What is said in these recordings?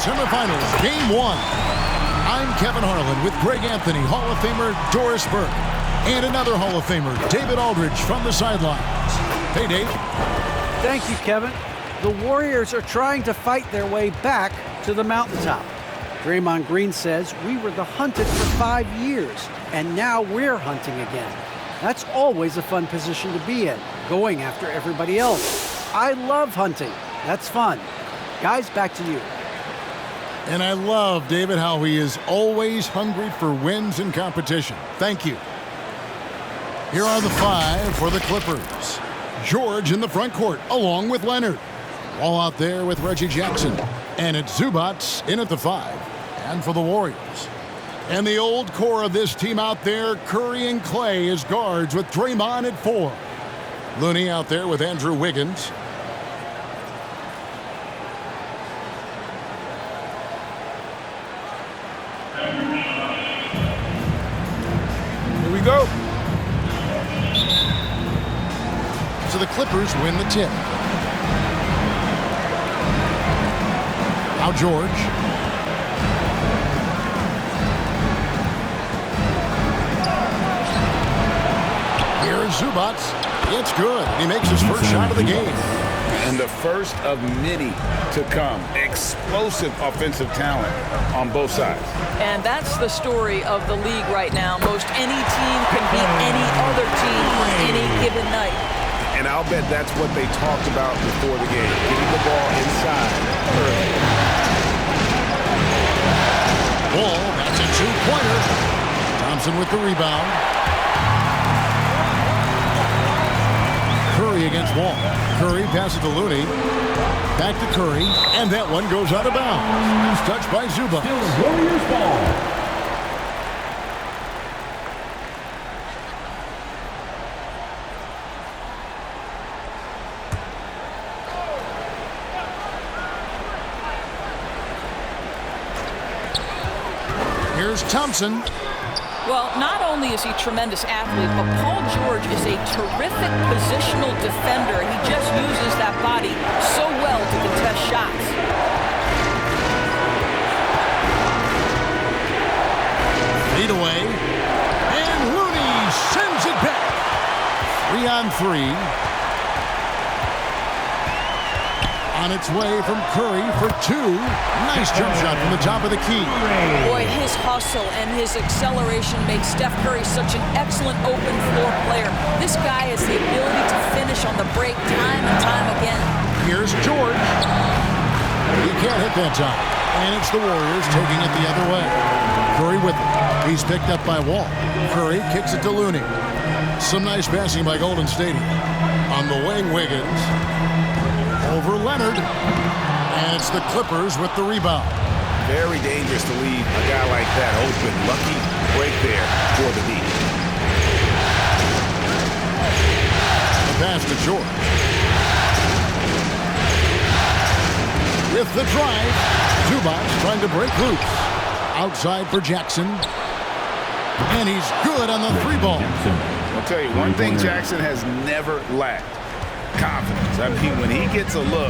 Semifinals, Game 1. I'm Kevin Harlan with Greg Anthony, Hall of Famer Doris Burke, and another Hall of Famer, David Aldridge, from the sidelines. Hey, Dave. Thank you, Kevin. The Warriors are trying to fight their way back to the mountaintop. Draymond Green says we were the hunted for 5 years, and now we're hunting again. That's always a fun position to be in, going after everybody else. I love hunting. That's fun. Guys, back to you. And I love, David, how he is always hungry for wins in competition. Thank you. Here are the 5 for the Clippers. George in the front court, along with Leonard. All out there with Reggie Jackson. And it's Zubats in at the 5. And for the Warriors. And the old core of this team out there, Curry and Clay as guards with Draymond at 4. Looney out there with Andrew Wiggins. Here we go. So the Clippers win the tip. Now George. Here's Zubats. It's good. He makes his first shot of the game. And the first of many to come. Explosive offensive talent on both sides. And that's the story of the league right now. Most any team can beat any other team on any given night. And I'll bet that's what they talked about before the game. Getting the ball inside early. Ball, that's a 2-pointer. Thompson with the rebound. Curry against Wall. Curry passes to Looney. Back to Curry, and that one goes out of bounds. Touched by Zubac. Warriors ball. Here's Thompson. Well, not only is he a tremendous athlete, but Paul George is a terrific positional defender. He just uses that body so well to contest shots. Lead away. And Looney sends it back. 3-on-3. On its way from Curry for 2. Nice jump shot from the top of the key. Boy, his hustle and his acceleration makes Steph Curry such an excellent open floor player. This guy has the ability to finish on the break time and time again. Here's George. He can't hit that time. And it's the Warriors taking it the other way. Curry with it. He's picked up by Wall. Curry kicks it to Looney. Some nice passing by Golden State. On the wing, Wiggins. Over Leonard, and it's the Clippers with the rebound. Very dangerous to leave a guy like that open. Lucky break there for the D. The pass to George. With the drive, Zubac trying to break loose. Outside for Jackson. And he's good on the 3-ball. I'll tell you, one thing Jackson has never lacked. Confidence. I mean, when he gets a look,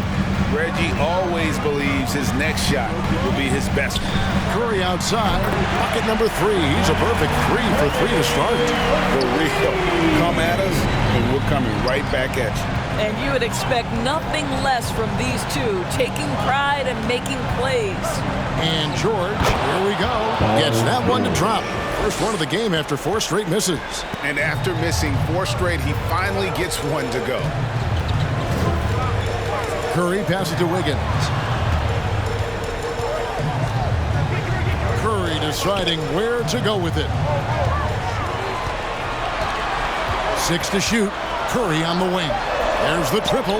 Reggie always believes his next shot will be his best one. Curry outside, bucket number 3. He's a perfect 3 for 3 to start. For real. Come at us, and we're coming right back at you. And you would expect nothing less from these two, taking pride and making plays. And George, here we go, gets that one to drop. First one of the game after 4 straight misses. And after missing 4 straight, he finally gets one to go. Curry passes to Wiggins. Curry deciding where to go with it. 6 to shoot. Curry on the wing. There's the triple.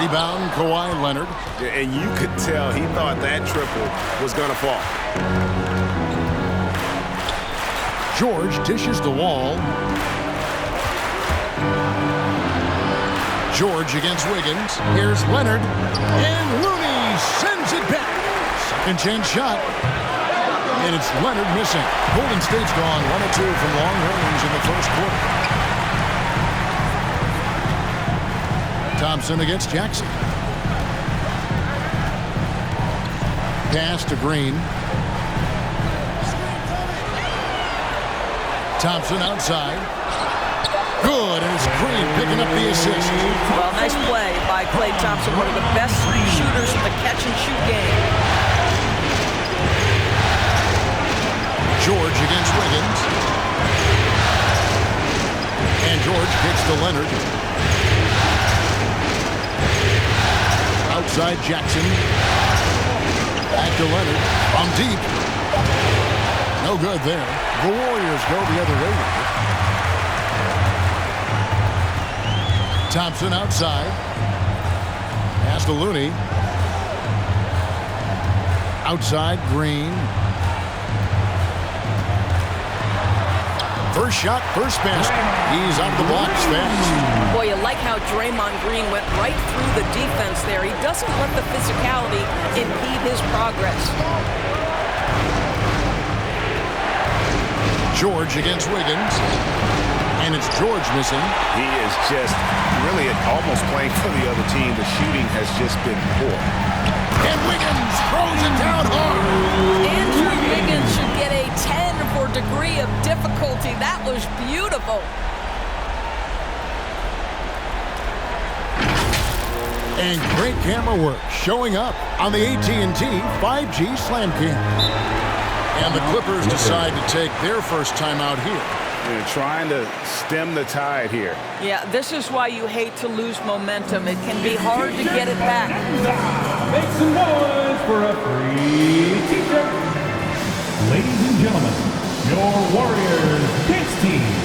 Rebound, Kawhi Leonard. And you could tell he thought that triple was going to fall. George dishes the Wall. George against Wiggins. Here's Leonard. And Looney sends it back. Second chance shot. And it's Leonard missing. Golden State's gone 1 of 2 from long range in the first quarter. Thompson against Jackson. pass to Green. Thompson outside. Good, and it's Green picking up the assist. Well, nice play by Klay Thompson, one of the best shooters in the catch-and-shoot game. George against Wiggins. And George kicks to Leonard. Outside Jackson. Back to Leonard. From deep. No good there. The Warriors go the other way. Thompson outside. Pass to Looney. Outside Green. First shot, first basket. He's on the blocks fast. Boy, you like how Draymond Green went right through the defense there. He doesn't let the physicality impede his progress. George against Wiggins. And it's George missing. He is just really almost playing for the other team. The shooting has just been poor. And Wiggins throws it down hard. Andrew Wiggins should get a 10 for degree of difficulty. That was beautiful. And great camera work showing up on the AT&T 5G Slam Cam. And the Clippers decide to take their first time out here. They're trying to stem the tide here. Yeah, this is why you hate to lose momentum. It can be hard to get it back. Make some noise for a free t-shirt. Ladies and gentlemen, your Warriors dance team.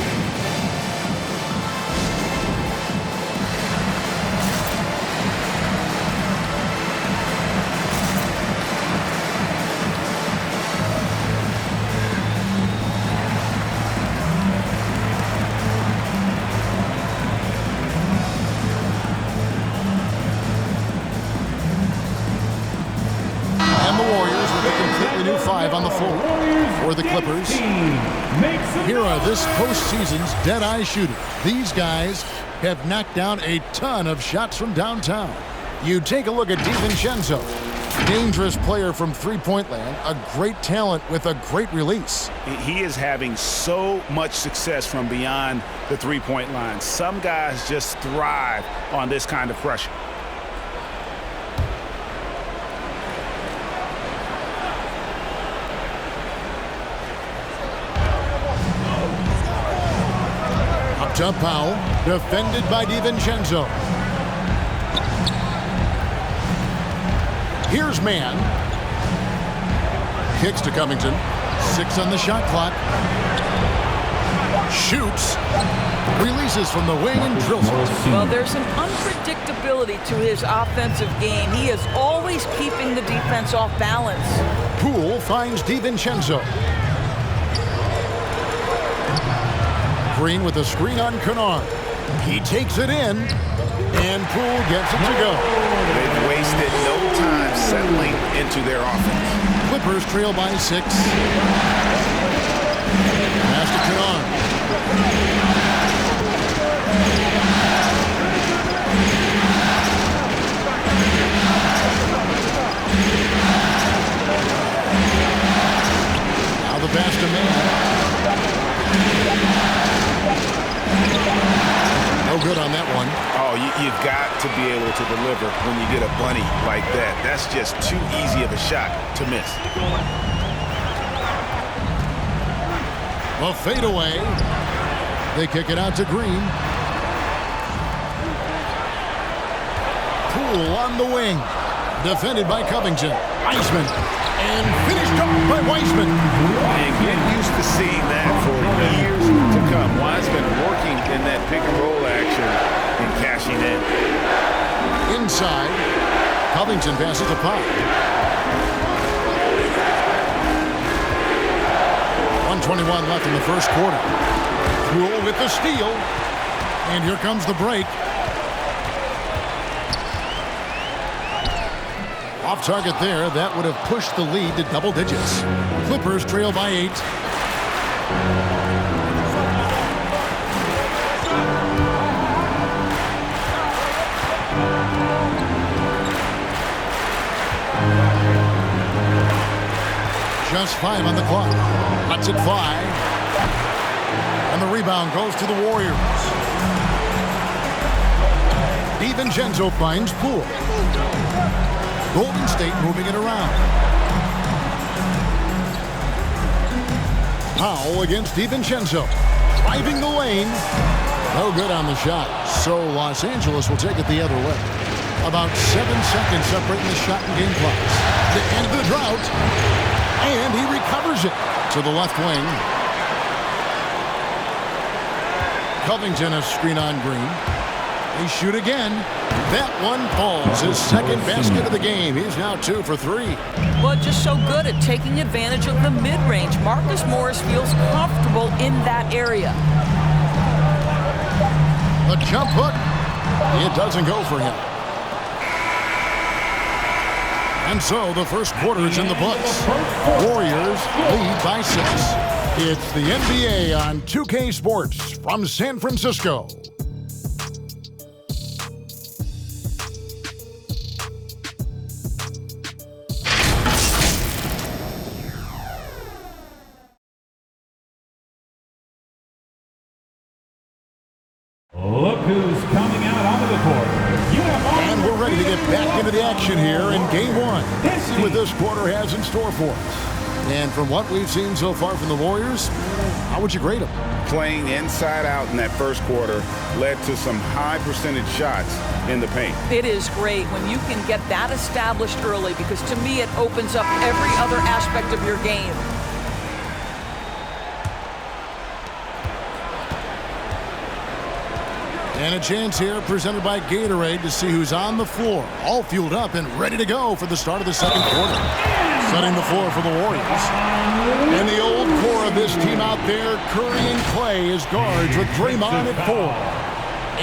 On the floor for the Clippers. Here are this postseason's dead-eye shooters. These guys have knocked down a ton of shots from downtown. You take a look at DiVincenzo, dangerous player from three-point land, a great talent with a great release. He is having so much success from beyond the three-point line. Some guys just thrive on this kind of pressure. To Powell, defended by DiVincenzo. Here's Mann. Kicks to Covington. 6 on the shot clock. Shoots. Releases from the wing and drills it. Well, there's an unpredictability to his offensive game. He is always keeping the defense off balance. Poole finds DiVincenzo. Green with a screen on Kennard. He takes it in, and Poole gets it to go. They've wasted no time settling into their offense. Clippers trail by 6. Pass to Kennard. Now the pass to Mann. No good on that one. Oh, you've got to be able to deliver when you get a bunny like that. That's just too easy of a shot to miss. A fadeaway. They kick it out to Green. Poole on the wing. Defended by Covington. Wiseman. And finished off by Wiseman. And get used to seeing that for years to come. Wiseman working in that pick-and-roll action and cashing in. Inside, Covington passes the puck. 1:21 left in the first quarter. Poole with the steal. And here comes the break. Off target there. That would have pushed the lead to double digits. Clippers trail by 8. Just 5 on the clock. Lets it fly. And the rebound goes to the Warriors. DiVincenzo finds Poole. Golden State moving it around. Powell against DiVincenzo. Driving the lane. No good on the shot. So Los Angeles will take it the other way. About 7 seconds separating the shot and game clocks. The end of the drought. And he recovers it to the left wing. Covington a screen on Green. They shoot again. That one falls. His second basket of the game. He's now 2 for 3. Well, just so good at taking advantage of the mid-range. Marcus Morris feels comfortable in that area. The jump hook. It doesn't go for him. And so the first quarter is in the books. Warriors lead by 6. It's the NBA on 2K Sports from San Francisco. Look who's coming out onto the court. And we're ready to get back into the action here in Game 1. See what this quarter has in store for us. And from what we've seen so far from the Warriors, how would you grade them? Playing inside out in that first quarter led to some high percentage shots in the paint. It is great when you can get that established early, because to me it opens up every other aspect of your game. And a chance here presented by Gatorade to see who's on the floor. All fueled up and ready to go for the start of the second quarter. Setting the floor for the Warriors. And the old core of this team out there, Curry and Clay as guards with Draymond at 4.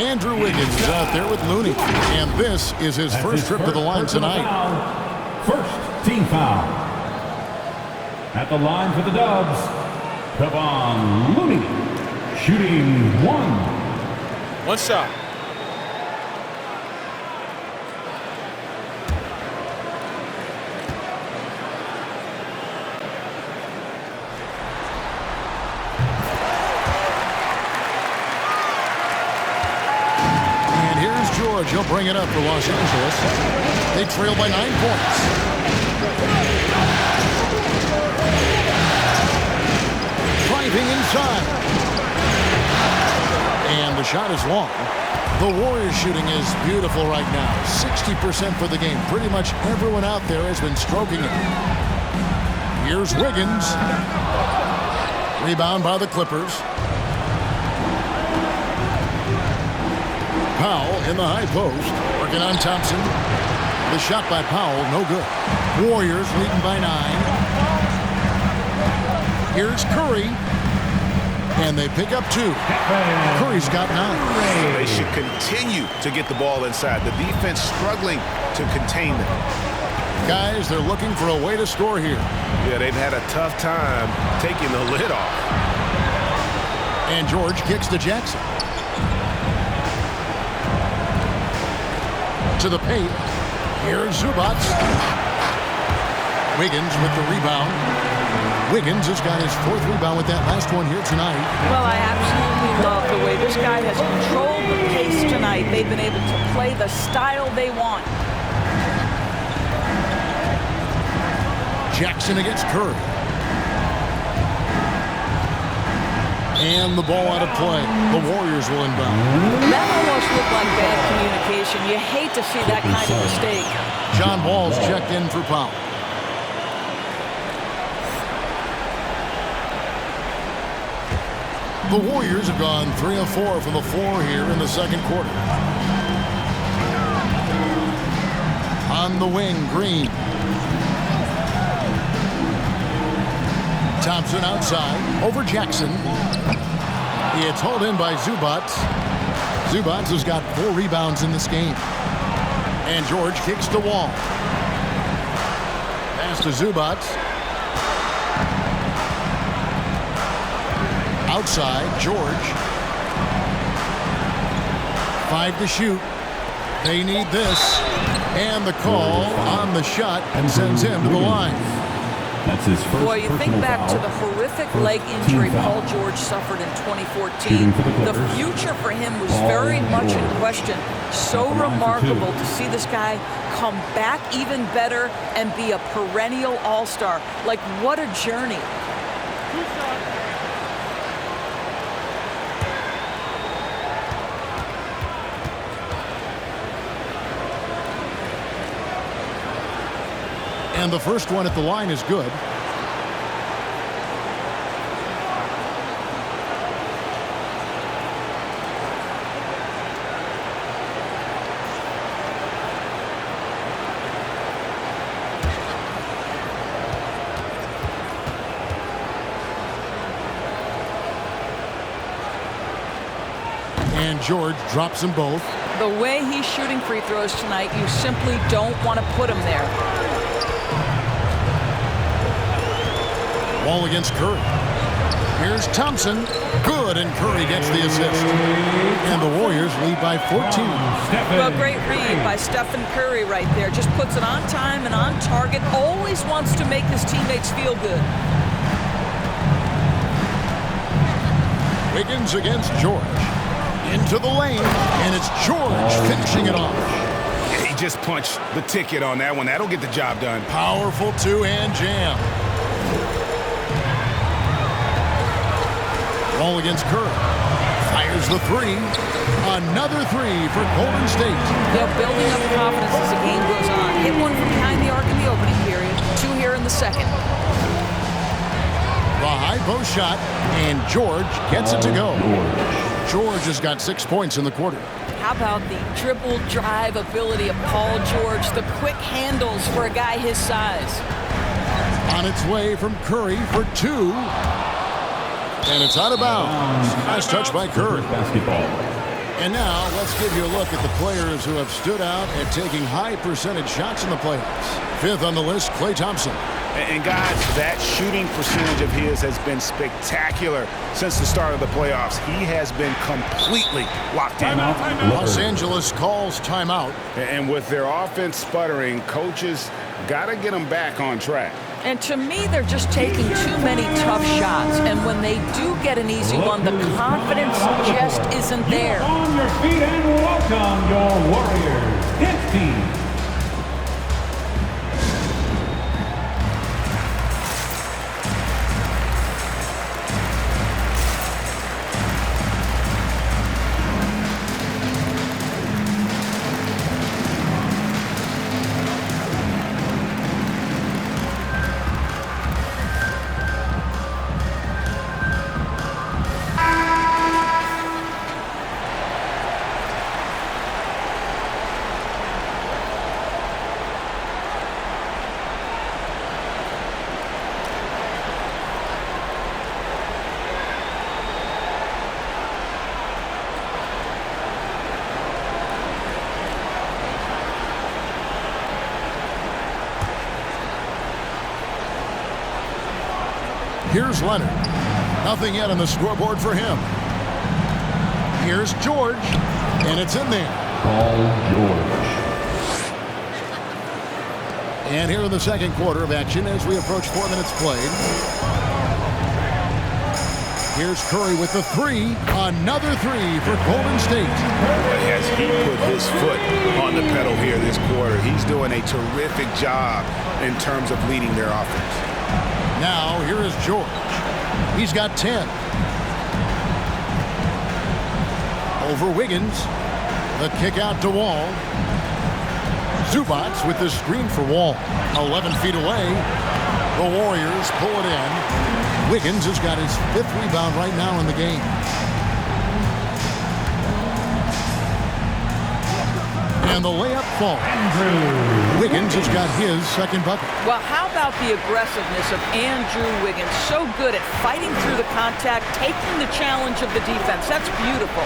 Andrew Wiggins is out there with Looney. And this is his first trip to the line tonight. First team foul. At the line for the Dubs, Kevon Looney. Shooting 1. One shot. And here's George. He'll bring it up for Los Angeles. They trail by 9 points. Driving inside. And the shot is long. The Warriors shooting is beautiful right now. 60% for the game. Pretty much everyone out there has been stroking it. Here's Wiggins. Rebound by the Clippers. Powell in the high post. Working on Thompson. The shot by Powell, no good. Warriors leading by 9. Here's Curry. And they pick up 2. Curry's got 9. They should continue to get the ball inside. The defense struggling to contain them. Guys, they're looking for a way to score here. Yeah, they've had a tough time taking the lid off. And George kicks to Jackson. To the paint. Here's Zubac. Wiggins with the rebound. Wiggins has got his 4th rebound with that last one here tonight. Well, I absolutely love the way this guy has controlled the pace tonight. They've been able to play the style they want. Jackson against Curry. And the ball out of play. The Warriors will inbound. That almost looked like bad communication. You hate to see that kind of mistake. John Wall's checked in for Powell. The Warriors have gone 3 of 4 from the floor here in the second quarter. On the wing, Green. Thompson outside, over Jackson. It's hauled in by Zubac. Zubac has got 4 rebounds in this game. And George kicks to Wall. Pass to Zubac. Outside, George. 5 to shoot. They need this. And the call on the shot and sends him to the line. That's his first. Boy, you think back to the horrific leg injury Paul George suffered in 2014. The future for him was very much in question. So remarkable to see this guy come back even better and be a perennial all-star. Like, what a journey. And the first one at the line is good. And George drops them both. The way he's shooting free throws tonight, you simply don't want to put him there. Wall against Curry. Here's Thompson. Good, and Curry gets the assist. And the Warriors lead by 14. Well, great read by Stephen Curry right there. Just puts it on time and on target. Always wants to make his teammates feel good. Wiggins against George. Into the lane, and it's George finishing it off. Yeah, he just punched the ticket on that one. That'll get the job done. Powerful two-hand jam. Wall against Curry. Fires the three. Another three for Golden State. They're building up confidence as the game goes on. Hit one from behind the arc in the opening period. Two here in the second. The high post shot, and George gets it to go. George has got 6 points in the quarter. How about the dribble drive ability of Paul George? The quick handles for a guy his size. On its way from Curry for two. And it's out of bounds. Nice touch by Curry. Basketball. And now let's give you a look at the players who have stood out at taking high percentage shots in the playoffs. Fifth on the list, Klay Thompson. And guys, that shooting percentage of his has been spectacular since the start of the playoffs. He has been completely locked in. Los Angeles calls timeout. And with their offense sputtering, coaches got to get them back on track. And to me, they're just taking too many tough shots. And when they do get an easy one, the confidence just isn't there. On your feet and welcome your Warriors. Hits team. Here's Leonard. Nothing yet on the scoreboard for him. Here's George, and it's in there. Paul George. And here in the second quarter of action as we approach 4 minutes played. Here's Curry with the three. Another three for Golden State. As he put his foot on the pedal here this quarter, he's doing a terrific job in terms of leading their offense. Now, here is George. He's got 10. Over Wiggins. The kick out to Wall. Zubac with the screen for Wall. 11 feet away. The Warriors pull it in. Wiggins has got his 5th rebound right now in the game. And the layup falls. Wiggins has got his 2nd bucket. Well, how about the aggressiveness of Andrew Wiggins? So good at fighting through the contact, taking the challenge of the defense. That's beautiful.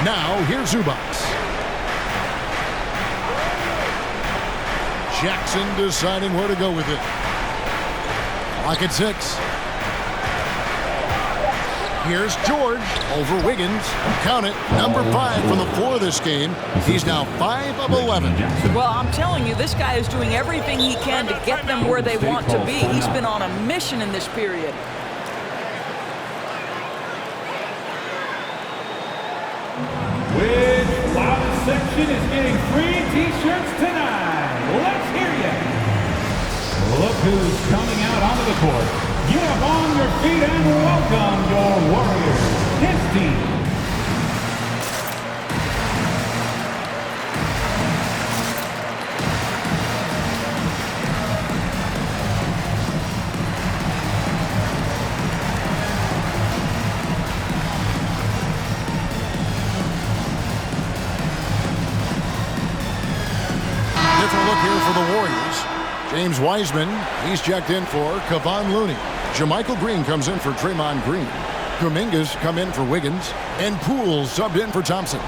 Now, here's Zubac. Jackson deciding where to go with it. Lock at 6. Here's George over Wiggins. Count it, number 5 from the floor this game. He's now 5 of 11. Well, I'm telling you, this guy is doing everything he can to get them where they want to be. He's been on a mission in this period. Which loudest section is getting free T-shirts tonight? Let's hear you. Look who's coming out onto the court. Get up on your feet and welcome your Warriors, his team. Different look here for the Warriors. James Wiseman, he's checked in for Kevon Looney. Jermichael Green comes in for Draymond Green. Kuminga's come in for Wiggins. And Poole subbed in for Thompson.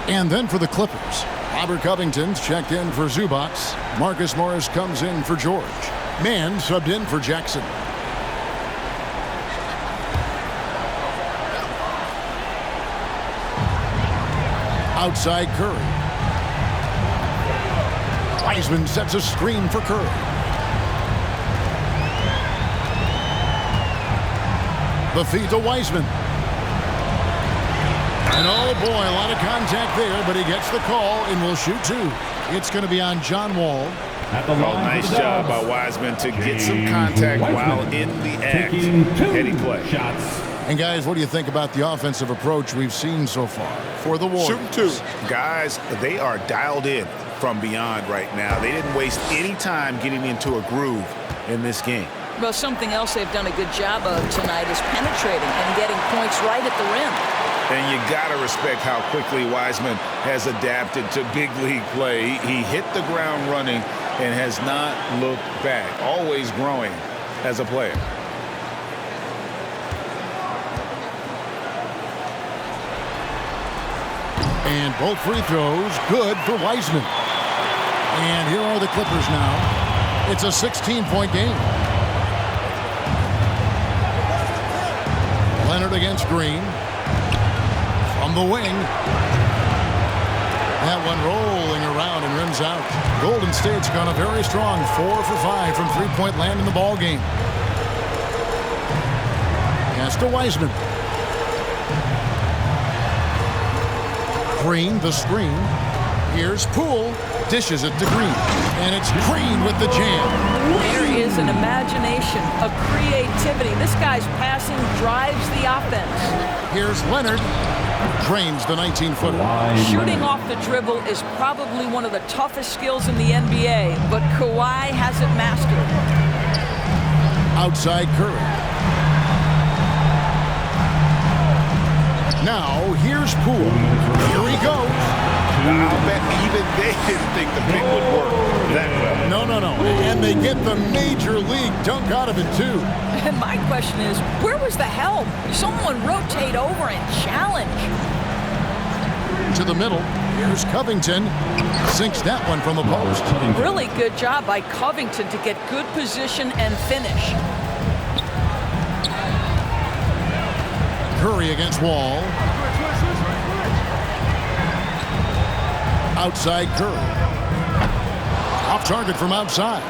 And then for the Clippers, Robert Covington's checked in for Zubac. Marcus Morris comes in for George. Mann subbed in for Jackson. Outside Curry. Wiseman sets a screen for Curry. The feed to Wiseman. And oh boy, a lot of contact there, but he gets the call and will shoot 2. It's going to be on John Wall. Nice job by Wiseman to get some contact while in the act. Heady play. Shots. And guys, what do you think about the offensive approach we've seen so far for the Warriors? Shooting 2. Guys, they are dialed in from beyond right now. They didn't waste any time getting into a groove in this game. Well, something else they've done a good job of tonight is penetrating and getting points right at the rim. And you got to respect how quickly Wiseman has adapted to big league play. He hit the ground running and has not looked back, always growing as a player. And both free throws good for Wiseman. And here are the Clippers now. It's a 16-point game. Leonard against Green. From the wing. That one rolling around and rims out. Golden State's gone a very strong 4 for 5 from three-point land in the ball game. Pass to Wiseman. Green, the screen. Here's Poole. Dishes it to Green. And it's Green with the jam. There is an imagination, a creativity. This guy's passing drives the offense. Here's Leonard. Drains the 19-footer. Shooting off the dribble is probably one of the toughest skills in the NBA, but Kawhi has it mastered. Outside Curry. Now, here's Poole. Here he goes. I'll bet even they didn't think the pick would work that well. No. And they get the major league dunk out of it, too. And my question is, where was the help? Someone rotate over and challenge. To the middle. Here's Covington. Sinks that one from the post. Really good job by Covington to get good position and finish. Curry against Wall. Outside Curry. Off target from outside.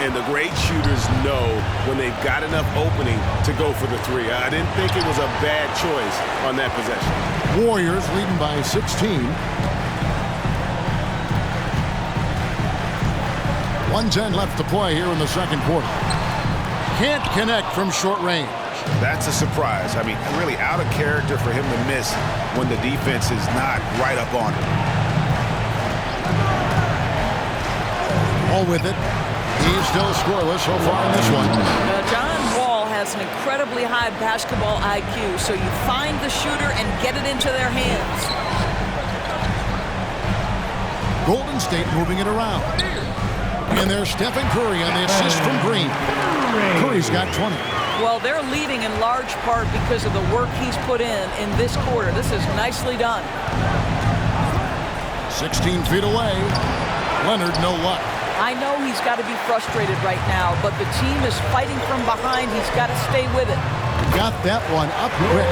And the great shooters know when they've got enough opening to go for the 3. I didn't think it was a bad choice on that possession. Warriors leading by 16. 1:10 left to play here in the second quarter. Can't connect from short range. That's a surprise. I mean, really out of character for him to miss when the defense is not right up on him. All with it. He's still scoreless so far in this one. John Wall has an incredibly high basketball IQ, so you find the shooter and get it into their hands. Golden State moving it around. And there's Stephen Curry on the assist from Green. Curry's got 20. Well, they're leading in large part because of the work he's put in this quarter. This is nicely done. 16 feet away. Leonard, no luck. I know he's got to be frustrated right now, but the team is fighting from behind. He's got to stay with it. Got that one up quick.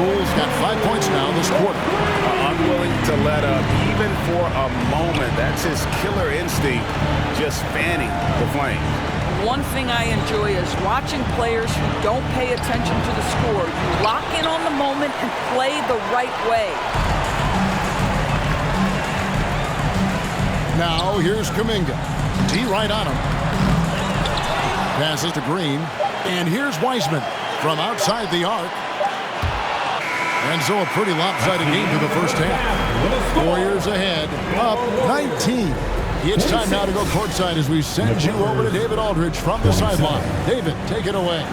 Rule's got 5 points now this quarter. Unwilling to let up even for a moment. That's his killer instinct, just fanning the flame. One thing I enjoy is watching players who don't pay attention to the score. You lock in on the moment and play the right way. Now here's Kuminga. D right on him. Passes to Green. And here's Wiseman from outside the arc. And so a pretty lopsided game for the first half. Warriors ahead, up 19. It's time now to go courtside as we send you over to David Aldridge from the sideline. David, take it away.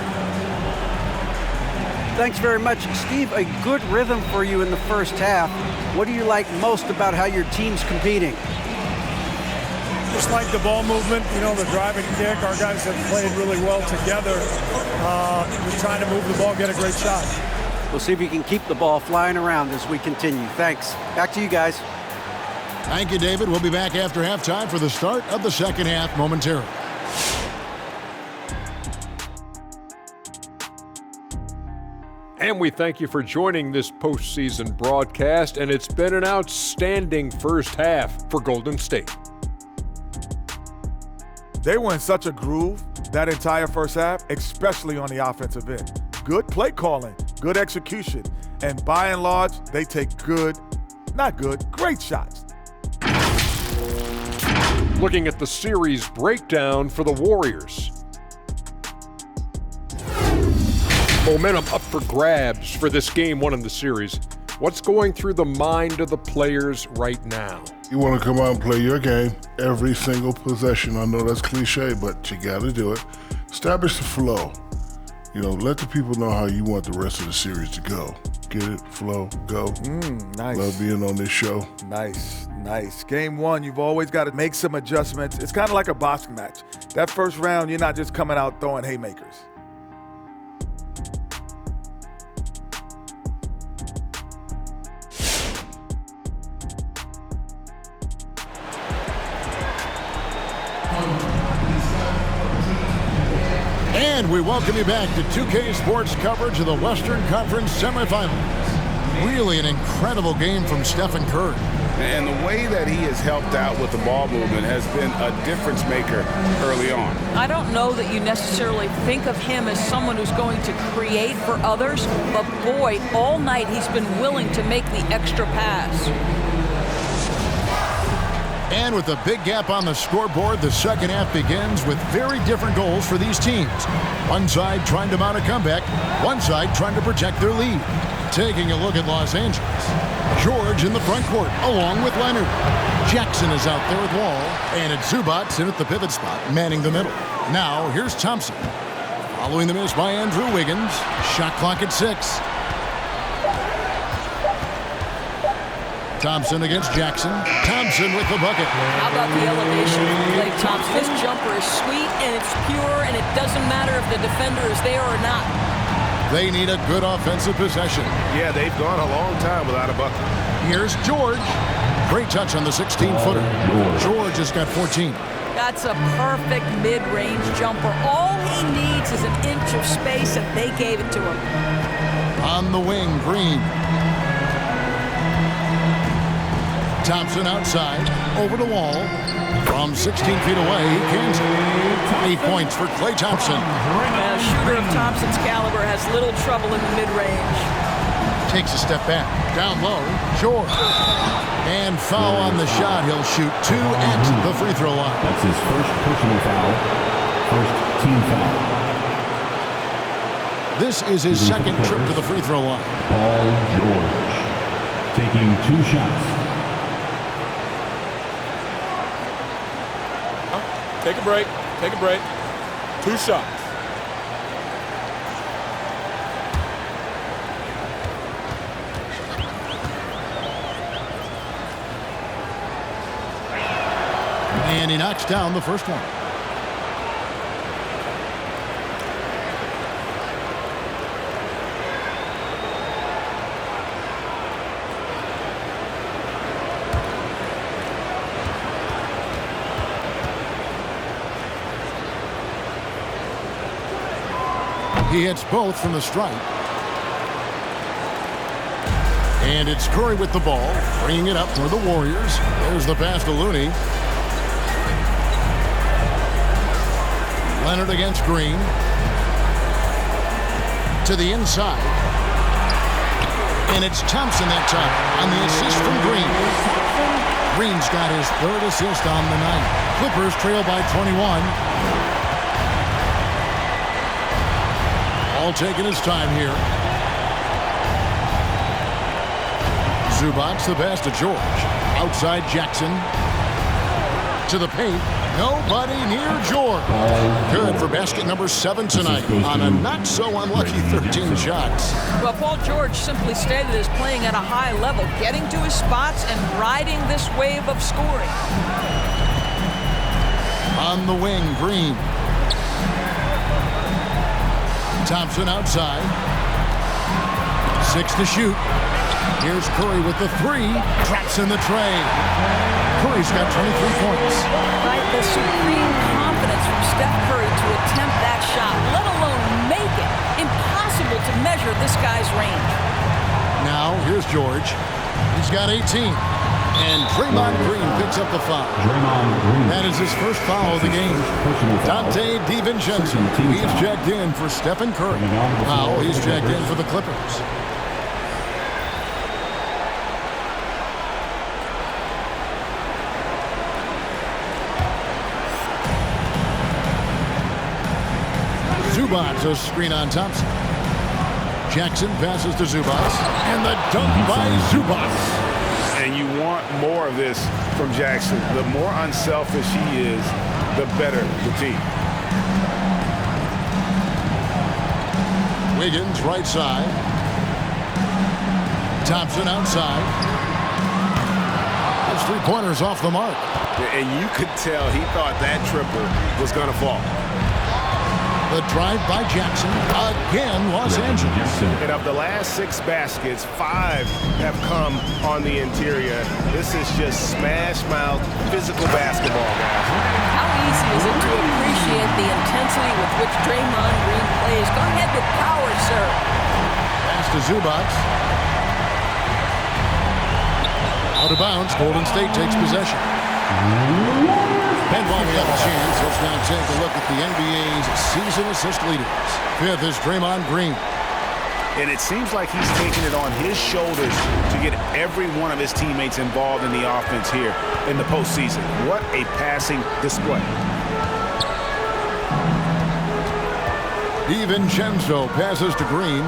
Thanks very much, Steve. A good rhythm for you in the first half. What do you like most about how your team's competing? Just like the ball movement, you know, the drive and kick. Our guys have played really well together. We're trying to move the ball, get a great shot. We'll see if we can keep the ball flying around as we continue. Thanks. Back to you guys. Thank you, David. We'll be back after halftime for the start of the second half momentarily. And we thank you for joining this postseason broadcast, and it's been an outstanding first half for Golden State. They were in such a groove that entire first half, especially on the offensive end. Good play calling, good execution, and by and large, they take great shots. Looking at the series breakdown for the Warriors. Momentum up for grabs for this game one in the series. What's going through the mind of the players right now? You want to come out and play your game every single possession. I know that's cliche, but you got to do it. Establish the flow. You know, let the people know how you want the rest of the series to go. Get it, flow, go. Nice. Love being on this show. Nice. Game one, you've always got to make some adjustments. It's kind of like a boxing match. That first round, you're not just coming out throwing haymakers. And we welcome you back to 2K Sports coverage of the Western Conference semifinals. Really an incredible game from Stephen Curry. And the way that he has helped out with the ball movement has been a difference maker early on. I don't know that you necessarily think of him as someone who's going to create for others, but boy, all night he's been willing to make the extra pass. And with a big gap on the scoreboard, the second half begins with very different goals for these teams. One side trying to mount a comeback, one side trying to protect their lead. Taking a look at Los Angeles. George in the front court, along with Leonard. Jackson is out there with Wall, and it's Zubats in at the pivot spot, manning the middle. Now, here's Thompson. Following the miss by Andrew Wiggins. Shot clock at 6. Thompson against Jackson. Thompson with the bucket. How about the elevation from Klay Thompson? This jumper is sweet and it's pure, and it doesn't matter if the defender is there or not. They need a good offensive possession. Yeah, they've gone a long time without a bucket. Here's George. Great touch on the 16-footer. George has got 14. That's a perfect mid-range jumper. All he needs is an inch of space, and they gave it to him. On the wing, Green. Thompson outside, over the wall. From 16 feet away, he cans it. 8 points for Klay Thompson. A shooter of Thompson's caliber has little trouble in the mid-range. Takes a step back. Down low, George. And foul on the shot. He'll shoot 2 at the free throw line. That's his first personal foul. First team foul. This is his second trip to the free throw line. Paul George taking 2 shots. Take a break. Take a break. 2 shots. And he knocks down the first one. He hits both from the stripe. And it's Curry with the ball, bringing it up for the Warriors. There's the pass to Looney. Leonard against Green. To the inside. And it's Thompson that time on the assist from Green. Green's got his third assist on the night. Clippers trail by 21. All taking his time here. Zubac, the pass to George. Outside Jackson. To the paint. Nobody near George. Good for basket number 7 tonight on a not-so-unlucky 13 shots. Well, Paul George, simply stated, is playing at a high level, getting to his spots and riding this wave of scoring. On the wing, Green. Thompson outside. 6 to shoot. Here's Curry with the 3. Drops in the tray. Curry's got 23 points. Right, the supreme confidence from Steph Curry to attempt that shot, let alone make it. Impossible to measure this guy's range. Now, here's George. He's got 18. And Draymond Green picks up the foul. That is his first foul of the game. Dante DiVincenzo. He's checked in for Stephen Curry. Now he's checked in for the Clippers. Zubac, a screen on Thompson. Jackson passes to Zubac. And the dunk by Zubac. And you want more of this from Jackson. The more unselfish he is, the better the team. Wiggins, right side. Thompson outside. Those 3-pointers off the mark. And you could tell he thought that triple was going to fall. The drive by Jackson. Again, Los Angeles. And of the last 6 baskets, 5 have come on the interior. This is just smash-mouth physical basketball, guys. How easy is it to appreciate the intensity with which Draymond Green plays? Go ahead with power, sir. Pass to Zubac. Out of bounds. Golden State takes possession. And while we have a chance, let's now take a look at the NBA's season assist leaders. 5th is Draymond Green. And it seems like he's taking it on his shoulders to get every one of his teammates involved in the offense here in the postseason. What a passing display. DiVincenzo passes to Green.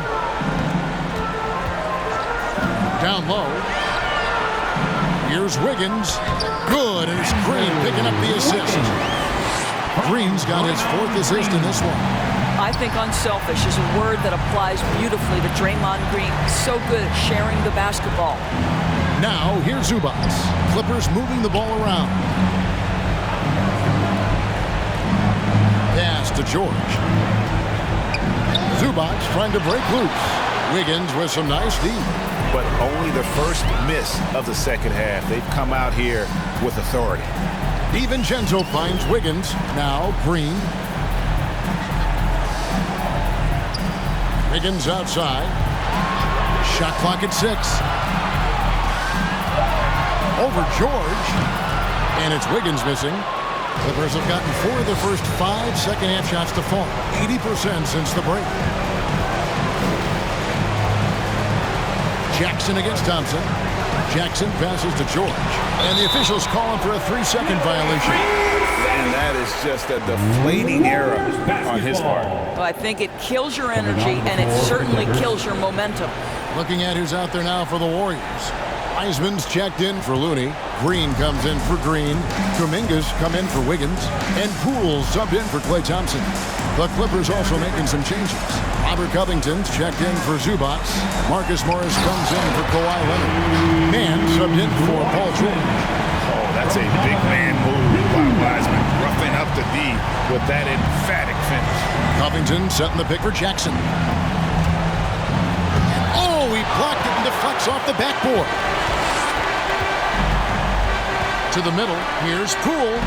Down low. Here's Wiggins. Good, and it's Green picking up the assist. Green's got his 4th assist in this one. I think unselfish is a word that applies beautifully to Draymond Green. So good at sharing the basketball. Now, here's Zubac. Clippers moving the ball around. Pass to George. Zubac trying to break loose. Wiggins with some nice D. But only the first miss of the second half. They've come out here with authority. DiVincenzo finds Wiggins. Now Green. Wiggins outside. Shot clock at 6. Over George. And it's Wiggins missing. Clippers have gotten 4 of their first 5 second-half shots to fall. 80% since the break. Jackson against Thompson. Jackson passes to George. And the officials calling for a 3-second violation. And that is just a deflating error on his part. Well, I think it kills your energy, and it certainly kills your momentum. Looking at who's out there now for the Warriors. Wiseman's checked in for Looney. Green comes in for Green. Kuminga's come in for Wiggins. And Poole subbed in for Klay Thompson. The Clippers also making some changes. Robert Covington's checked in for Zubac. Marcus Morris comes in for Kawhi Leonard. Man subbed in for Paul George. Oh, that's a big man move by Wiseman. Roughing up the D with that emphatic finish. Covington setting the pick for Jackson. Oh, he blocked it and deflects off the backboard. To the middle, here's Poole.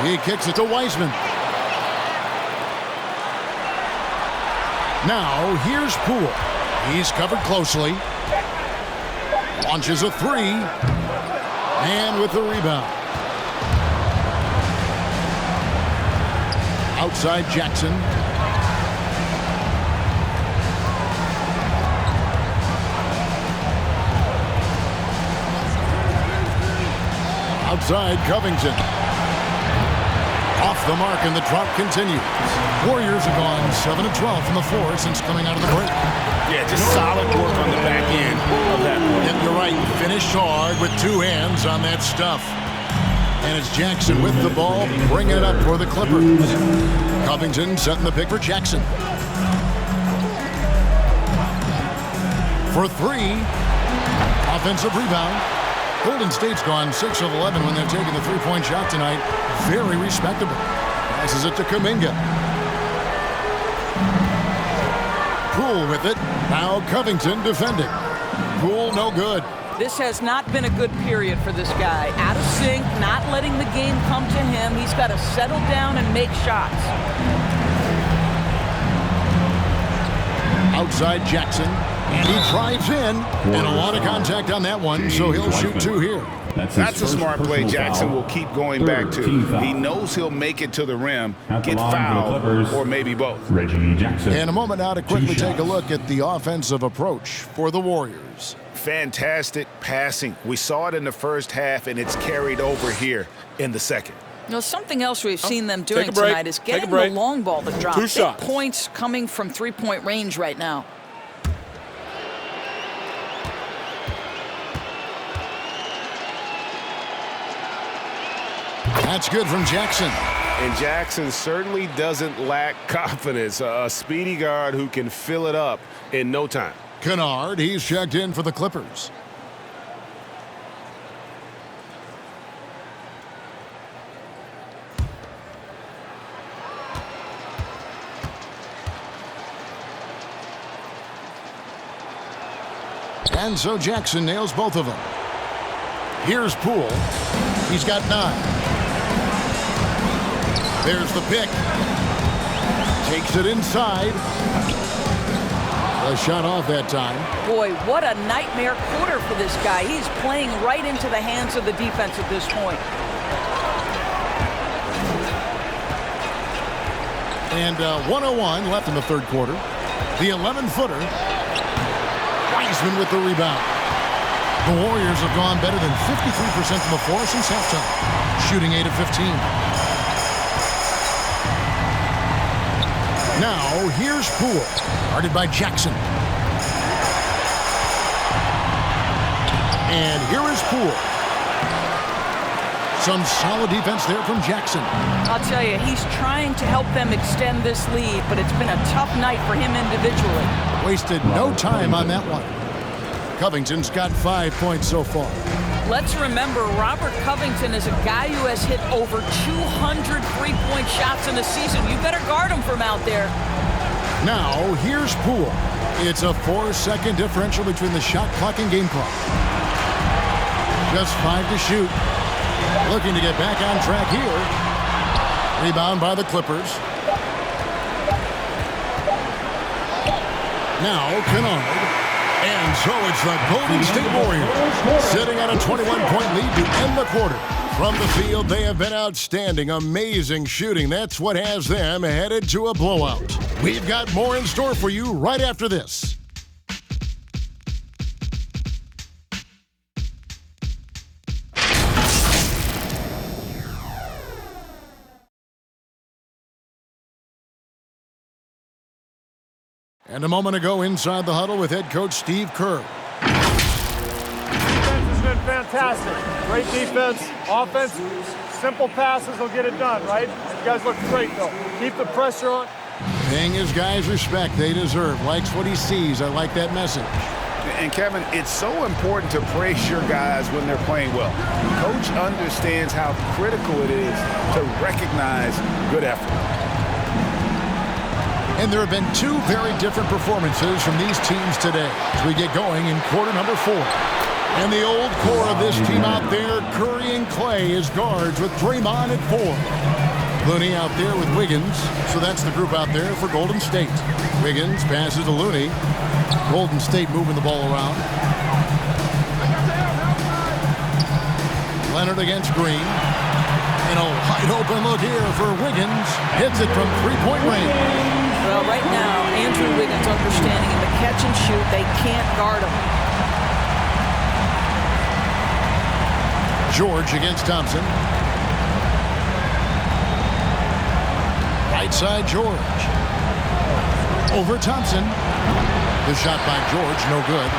He kicks it to Wiseman. Now, here's Poole. He's covered closely. Launches a three. And with the rebound. Outside Jackson. Outside Covington. Off the mark, and the drop continues. Warriors have gone 7 of 12 from the floor since coming out of the break. Yeah, just solid work on the back end of that play. Yeah, you're right. Finished hard with two hands on that stuff. And it's Jackson with the ball, bringing it up for the Clippers. Covington setting the pick for Jackson. For three. Offensive rebound. Golden State's gone 6 of 11 when they're taking the three-point shot tonight. Very respectable. Passes it to Kuminga. Poole with it. Now Covington defending. Poole no good. This has not been a good period for this guy. Out of sync, not letting the game come to him. He's got to settle down and make shots. Outside Jackson. And he drives in. And a lot of contact on that one, so he'll shoot two here. That's a smart play Jackson will keep going back to. He knows he'll make it to the rim, get fouled, or maybe both. Reggie Jackson. And a moment now to quickly take a look at the offensive approach for the Warriors. Fantastic passing. We saw it in the first half, and it's carried over here in the second. You know, something else we've seen them doing tonight is getting the long ball to drop. Two shots. Big points coming from three-point range right now. That's good from Jackson. And Jackson certainly doesn't lack confidence. A speedy guard who can fill it up in no time. Kennard, he's checked in for the Clippers. And so Jackson nails both of them. Here's Poole. He's got 9. There's the pick. Takes it inside. A shot off that time. Boy, what a nightmare quarter for this guy. He's playing right into the hands of the defense at this point. And 1:01 left in the third quarter. The 11-footer. Wiseman with the rebound. The Warriors have gone better than 53% from the floor since halftime, shooting 8 of 15. Now, here's Poole, guarded by Jackson. And here is Poole. Some solid defense there from Jackson. I'll tell you, he's trying to help them extend this lead, but it's been a tough night for him individually. Wasted no time on that one. Covington's got 5 points so far. Let's remember, Robert Covington is a guy who has hit over 200 three-point shots in a season. You better guard him from out there. Now, here's Poole. It's a 4-second differential between the shot clock and game clock. Just 5 to shoot. Looking to get back on track here. Rebound by the Clippers. Now, Kennard. And so it's the Golden State Warriors sitting at a 21-point lead to end the quarter. From the field, they have been outstanding. Amazing shooting. That's what has them headed to a blowout. We've got more in store for you right after this. And a moment ago, inside the huddle with head coach Steve Kerr. Defense has been fantastic. Great defense, offense, simple passes will get it done, right? You guys look great, though. Keep the pressure on. Paying his guys respect they deserve. Likes what he sees. I like that message. And Kevin, it's so important to praise your guys when they're playing well. Coach understands how critical it is to recognize good effort. And there have been 2 very different performances from these teams today as we get going in quarter number 4. And the old core of this team out there, Curry and Clay as guards with Draymond at 4. Looney out there with Wiggins. So that's the group out there for Golden State. Wiggins passes to Looney. Golden State moving the ball around. Leonard against Green. And a wide open look here for Wiggins. Hits it from three-point range. Well, right now, Andrew Wiggins understanding in the catch and shoot, they can't guard him. George against Thompson. Right side, George. Over Thompson. The shot by George, no good.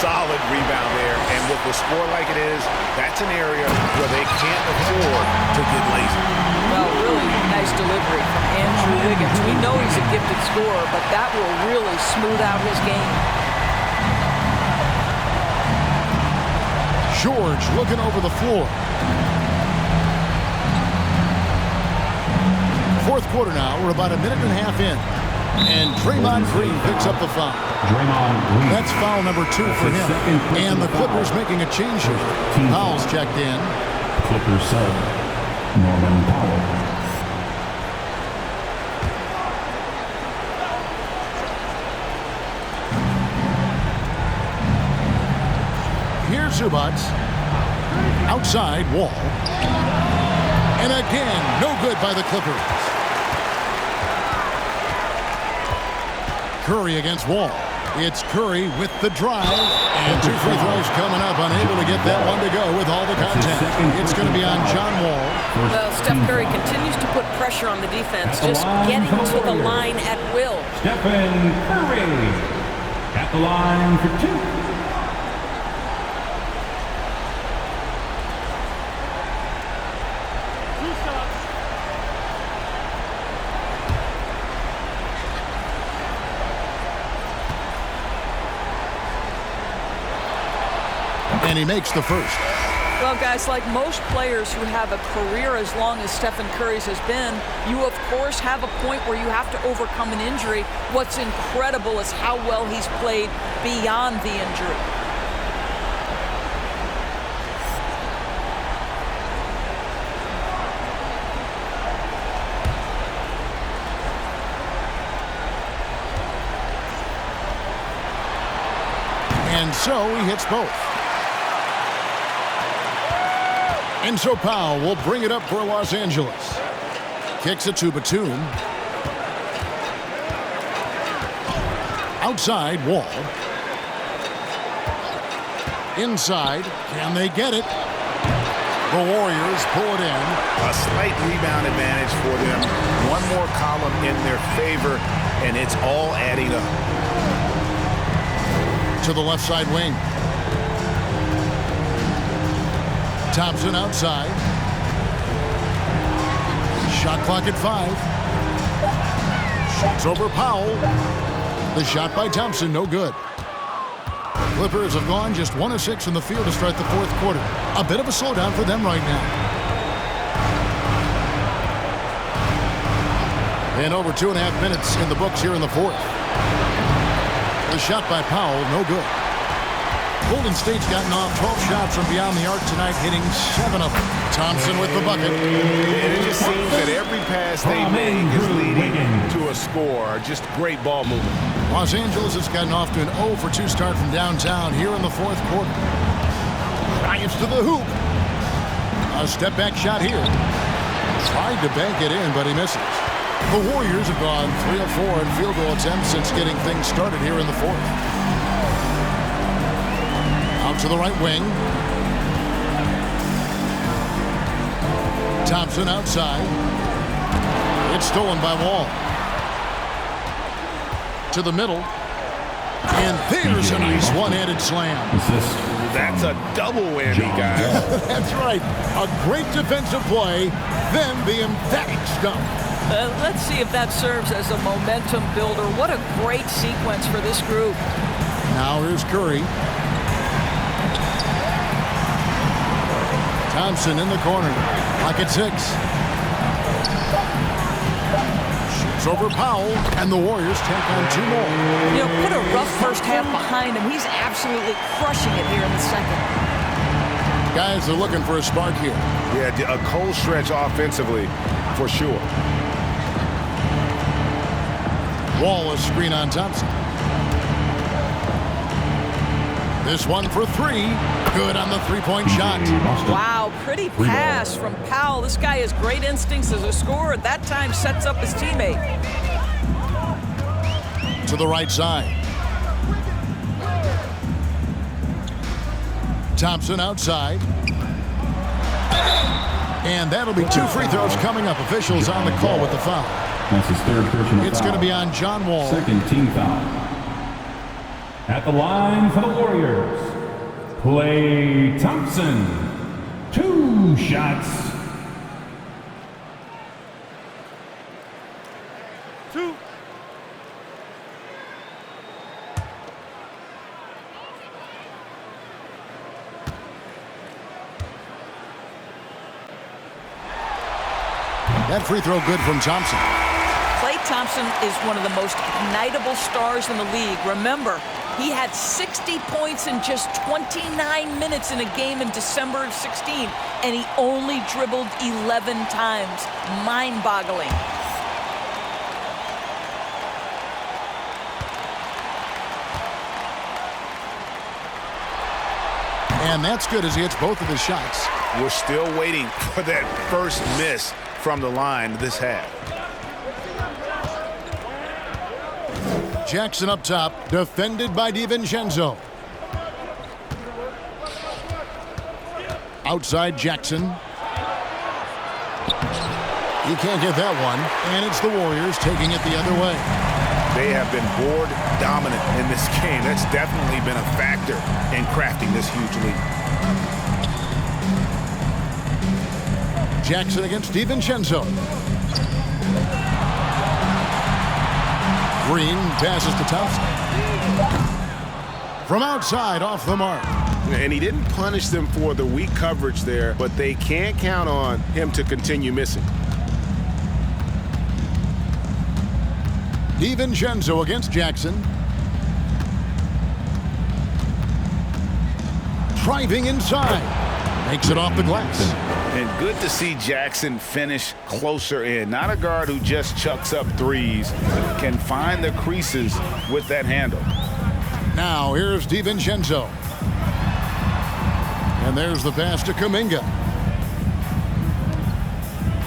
Solid rebound there, and with the score like it is, that's an area where they can't afford to get lazy. Well, really nice delivery from Andrew Wiggins. We know he's a gifted scorer, but that will really smooth out his game. George looking over the floor. Fourth quarter now. We're about a minute and a half in. And Draymond Green picks up the foul. That's foul number 2 for him. And the Clippers making a change here. Powell's checked in. Clippers sub, Norman Powell. Here's Zubac. Outside, Wall. And again, no good by the Clippers. Curry against Wall. It's Curry with the drive. And 2 free throws coming up. Unable to get that one to go with all the contact. It's going to be on John Wall. Well, Steph Curry continues to put pressure on the defense, just getting to the line at will. Stephen Curry at the line for 2. And he makes the first. Well, guys, like most players who have a career as long as Stephen Curry's has been, you, of course, have a point where you have to overcome an injury. What's incredible is how well he's played beyond the injury. And so he hits both. And so Powell will bring it up for Los Angeles. Kicks it to Batum. Outside, Wall. Inside, can they get it? The Warriors pull it in. A slight rebound advantage for them. One more column in their favor, and it's all adding up. To the left side wing. Thompson outside. Shot clock at 5. Shoots over Powell. The shot by Thompson, no good. Clippers have gone just 1 of 6 in the field to start the fourth quarter. A bit of a slowdown for them right now. And over 2.5 minutes in the books here in the fourth. The shot by Powell, no good. Golden State's gotten off 12 shots from beyond the arc tonight, hitting 7 of them. Thompson with the bucket. And it just seems that every pass they make is leading to a score. Just great ball movement. Los Angeles has gotten off to an 0 for 2 start from downtown here in the fourth quarter. Drives to the hoop. A step back shot here. Tried to bank it in, but he misses. The Warriors have gone 3 of 4 in field goal attempts since getting things started here in the fourth. Out to the right wing. Thompson outside. It's stolen by Wall. To the middle. And there's a nice one-handed slam. That's a double whammy, guys. That's right. A great defensive play, then the emphatic stump. Let's see if that serves as a momentum builder. What a great sequence for this group. Now here's Curry. Thompson in the corner. Clock at 6. Shoots over Powell, and the Warriors take on 2 more. You know, put a rough first half behind him. He's absolutely crushing it here in the second. Guys are looking for a spark here. Yeah, a cold stretch offensively, for sure. Wallace screen on Thompson. This one for three. Good on the three-point shot. Wow, pretty pass from Powell. This guy has great instincts as a scorer. That time sets up his teammate. To the right side. Thompson outside. And that'll be 2 free throws coming up. Officials on the call with the foul. That's his third personal It's going to be on John Wall. Second team foul. At the line for the Warriors, Klay Thompson. 2 shots. 2. That free throw good from Thompson. Klay Thompson is one of the most ignitable stars in the league. Remember, he had 60 points in just 29 minutes in a game in December of 16, and he only dribbled 11 times. Mind-boggling. And that's good as he hits both of his shots. We're still waiting for that first miss from the line this half. Jackson up top, defended by DiVincenzo. Outside Jackson. He can't get that one, and it's the Warriors taking it the other way. They have been board dominant in this game. That's definitely been a factor in crafting this huge lead. Jackson against DiVincenzo. Green passes to Thompson. From outside, off the mark. And he didn't punish them for the weak coverage there, but they can't count on him to continue missing. DiVincenzo against Jackson. Driving inside. Makes it off the glass. And good to see Jackson finish closer in. Not a guard who just chucks up threes. Can find the creases with that handle. Now here's DiVincenzo. And there's the pass to Kuminga.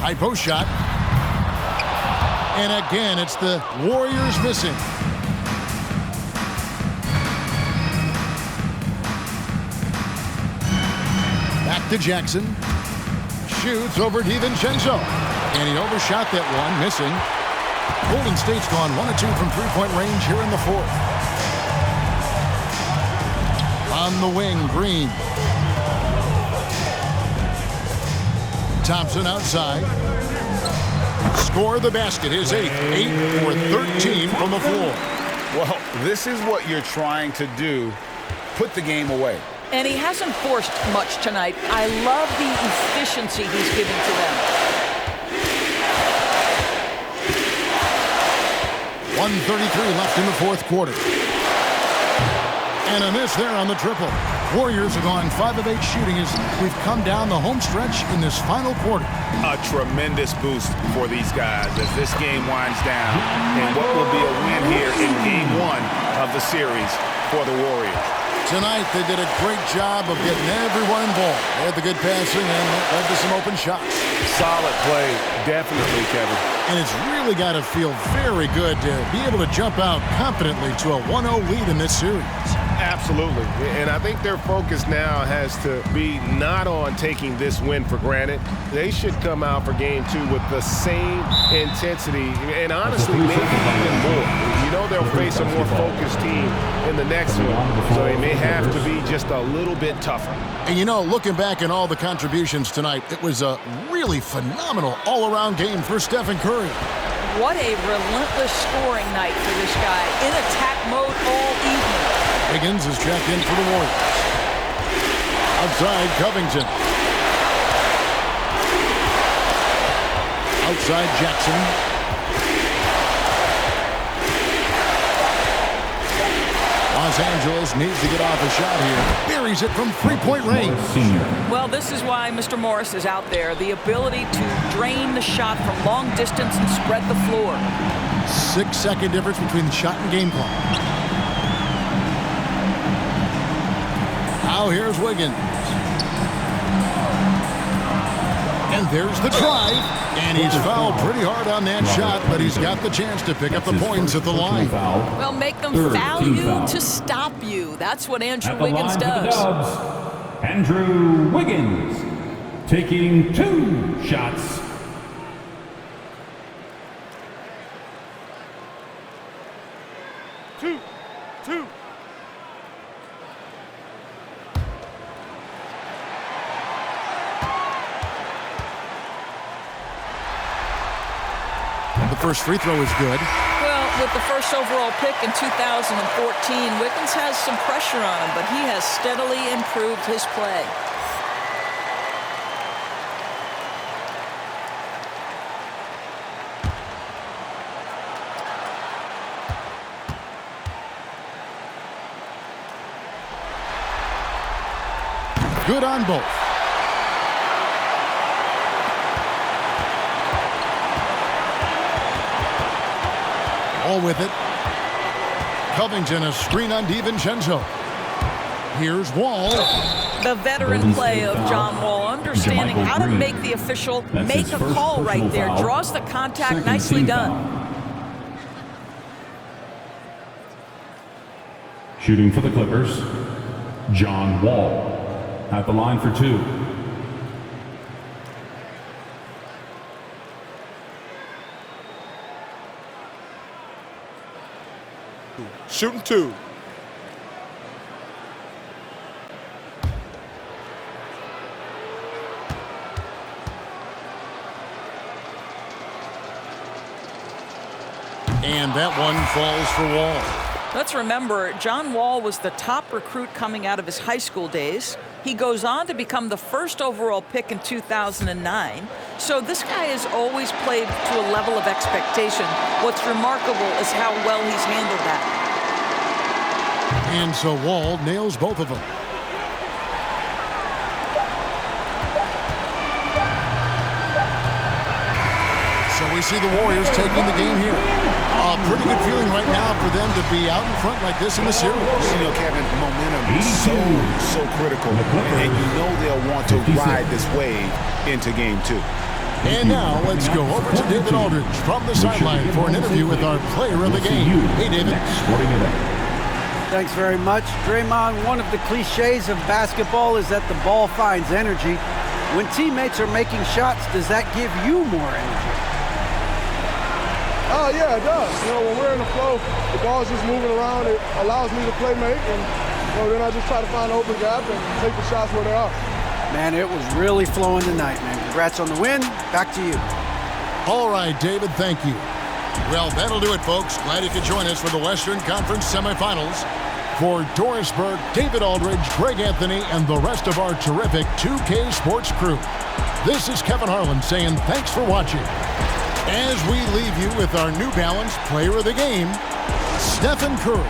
High post shot. And again, it's the Warriors missing. Back to Jackson. Shoots over DiVincenzo. And he overshot that one, missing. Golden State's gone 1 of 2 from three-point range here in the fourth. On the wing, Green. Thompson outside. Score the basket. His 8th. 8 for 13 from the floor. Well, this is what you're trying to do. Put the game away. And he hasn't forced much tonight. I love the efficiency he's giving to them. 1:33 left in the fourth quarter. And a miss there on the triple. Warriors have gone 5 of 8 shooting as we've come down the home stretch in this final quarter. A tremendous boost for these guys as this game winds down. And what will be a win here in game 1 of the series for the Warriors. Tonight, they did a great job of getting everyone involved. They had the good passing and led to some open shots. Solid play, definitely, Kevin. And it's really got to feel very good to be able to jump out confidently to a 1-0 lead in this series. Absolutely. And I think their focus now has to be not on taking this win for granted. They should come out for game 2 with the same intensity and honestly maybe even more. You know they'll face a more focused team in the next one, so they may have to be just a little bit tougher. And you know, looking back at all the contributions tonight, it was a really phenomenal all-around game for Stephen Curry. What a relentless scoring night for this guy. In attack mode all evening. Higgins is checked in for the Warriors. Outside, Covington. Outside, Jackson. Los Angeles needs to get off a shot here. Buries it from three-point range. Well, this is why Mr. Morris is out there. The ability to drain the shot from long distance and spread the floor. 6-second difference between the shot and game clock. Now here's Wiggins. And there's the drive. And he's fouled pretty hard on that shot, but he's got the chance to pick up the points at the line. Well, make them foul you to stop you. That's what Andrew Wiggins does. Andrew Wiggins taking 2 shots. Two. The first free throw is good. Well, with the first overall pick in 2014, Wiggins has some pressure on him, but he has steadily improved his play. Good on both. All with it. Covington, a screen on DiVincenzo. Here's Wall. The veteran play of John Wall, understanding how to make the official make a call right there. Draws the contact, nicely done. Shooting for the Clippers, John Wall at the line for 2. Shooting 2. And that one falls for Wall. Let's remember, John Wall was the top recruit coming out of his high school days. He goes on to become the first overall pick in 2009. So this guy has always played to a level of expectation. What's remarkable is how well he's handled that. And so Wall nails both of them. So we see the Warriors taking the game here. A pretty good feeling right now for them to be out in front like this in the series. You know, Kevin, momentum is so critical. And you know they'll want to ride this wave into game 2. And now let's go over to David Aldridge from the sideline for an interview with our player of the game. Hey, David. Thanks very much. Draymond, one of the cliches of basketball is that the ball finds energy. When teammates are making shots, does that give you more energy? Oh, yeah, it does. You know, when we're in the flow, the ball's just moving around. It allows me to play make, and then I just try to find an open gap and take the shots where they are. Man, it was really flowing tonight, man. Congrats on the win. Back to you. All right, David, thank you. Well, that'll do it, folks. Glad you could join us for the Western Conference semifinals. For Doris Burke, David Aldridge, Greg Anthony, and the rest of our terrific 2K Sports crew, this is Kevin Harlan saying thanks for watching. As we leave you with our New Balance Player of the Game, Stephen Curry.